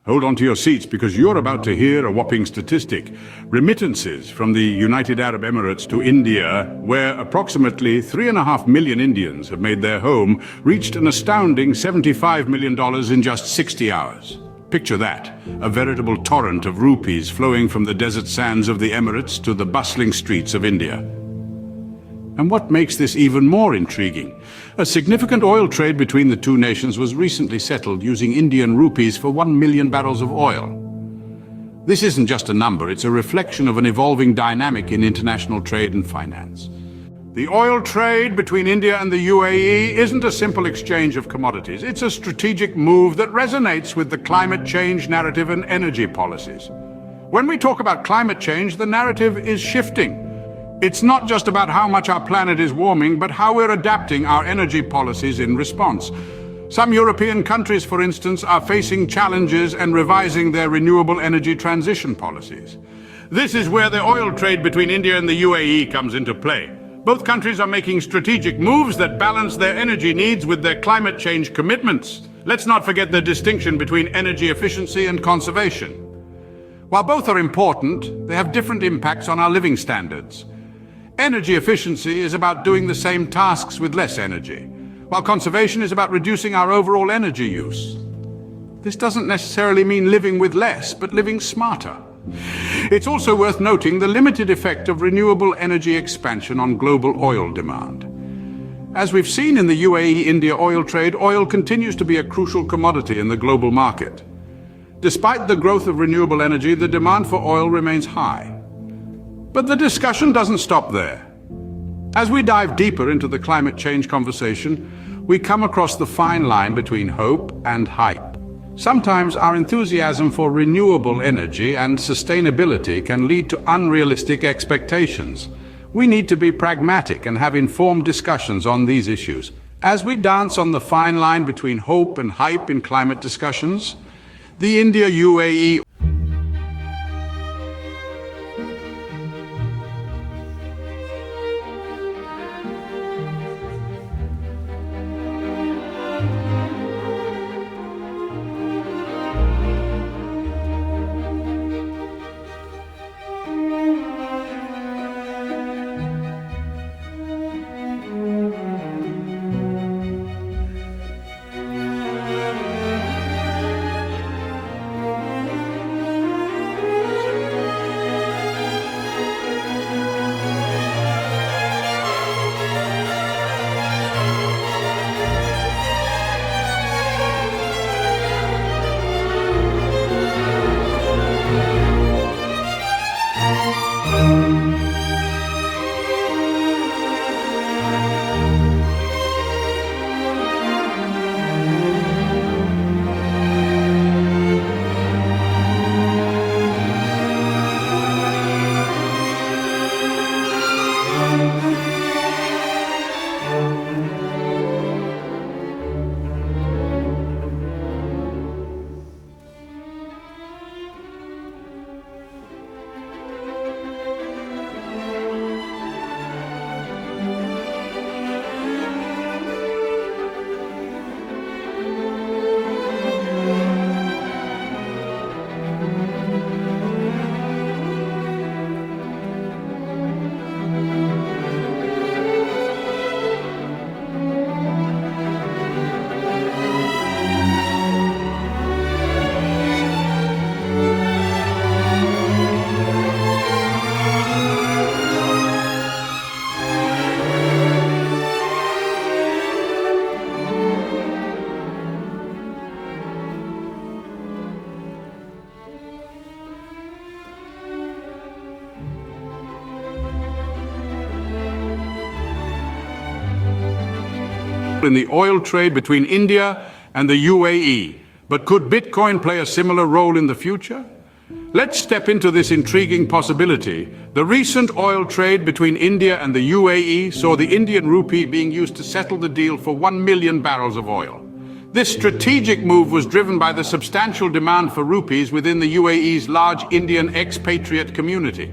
Hold on to your seats because you're about to hear a whopping statistic. Remittances from the United Arab Emirates to India, where approximately 3.5 million Indians have made their home, reached an astounding $75 million in just 60 hours. Picture that, a veritable torrent of rupees flowing from the desert sands of the Emirates to the bustling streets of India. And what makes this even more intriguing? A significant oil trade between the two nations was recently settled using Indian rupees for 1 million barrels of oil. This isn't just a number, it's a reflection of an evolving dynamic in international trade and finance. The oil trade between India and the UAE isn't a simple exchange of commodities. It's a strategic move that resonates with the climate change narrative and energy policies. When we talk about climate change, the narrative is shifting. It's not just about how much our planet is warming, but how we're adapting our energy policies in response. Some European countries, for instance, are facing challenges and revising their renewable energy transition policies. This is where the oil trade between India and the UAE comes into play. Both countries are making strategic moves that balance their energy needs with their climate change commitments. Let's not forget the distinction between energy efficiency and conservation. While both are important, they have different impacts on our living standards. Energy efficiency is about doing the same tasks with less energy, while conservation is about reducing our overall energy use. This doesn't necessarily mean living with less, but living smarter. It's also worth noting the limited effect of renewable energy expansion on global oil demand. As we've seen in the UAE-India oil trade, oil continues to be a crucial commodity in the global market. Despite the growth of renewable energy, the demand for oil remains high. But the discussion doesn't stop there. As we dive deeper into the climate change conversation, we come across the fine line between hope and hype. Sometimes our enthusiasm for renewable energy and sustainability can lead to unrealistic expectations. We need to be pragmatic and have informed discussions on these issues. As we dance on the fine line between hope and hype in climate discussions, the India-UAE in the oil trade between India and the UAE. But could Bitcoin play a similar role in the future? Let's step into this intriguing possibility. The recent oil trade between India and the UAE saw the Indian Rupee being used to settle the deal for 1 million barrels of oil. This strategic move was driven by the substantial demand for rupees within the UAE's large Indian expatriate community.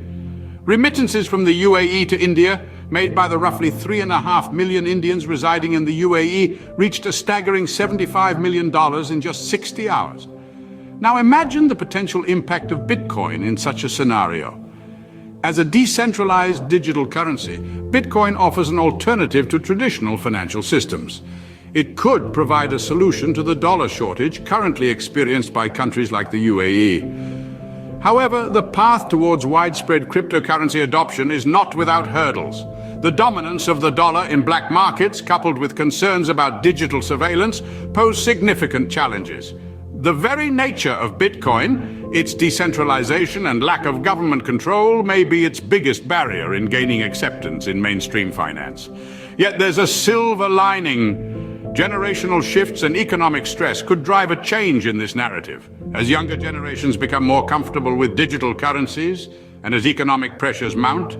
Remittances from the UAE to India, made by the roughly 3.5 million Indians residing in the UAE, reached a staggering $75 million in just 60 hours. Now imagine the potential impact of Bitcoin in such a scenario. As a decentralized digital currency, Bitcoin offers an alternative to traditional financial systems. It could provide a solution to the dollar shortage currently experienced by countries like the UAE. However, the path towards widespread cryptocurrency adoption is not without hurdles. The dominance of the dollar in black markets, coupled with concerns about digital surveillance, pose significant challenges. The very nature of Bitcoin, its decentralization and lack of government control, may be its biggest barrier in gaining acceptance in mainstream finance. Yet there's a silver lining. Generational shifts and economic stress could drive a change in this narrative. As younger generations become more comfortable with digital currencies and as economic pressures mount,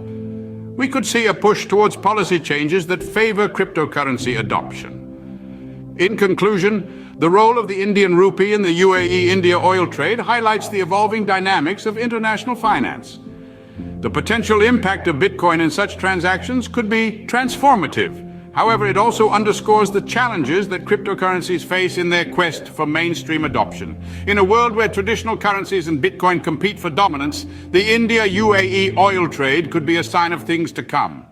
we could see a push towards policy changes that favor cryptocurrency adoption. In conclusion, the role of the Indian Rupee in the UAE-India oil trade highlights the evolving dynamics of international finance. The potential impact of Bitcoin in such transactions could be transformative. However, it also underscores the challenges that cryptocurrencies face in their quest for mainstream adoption. In a world where traditional currencies and Bitcoin compete for dominance, the India-UAE oil trade could be a sign of things to come.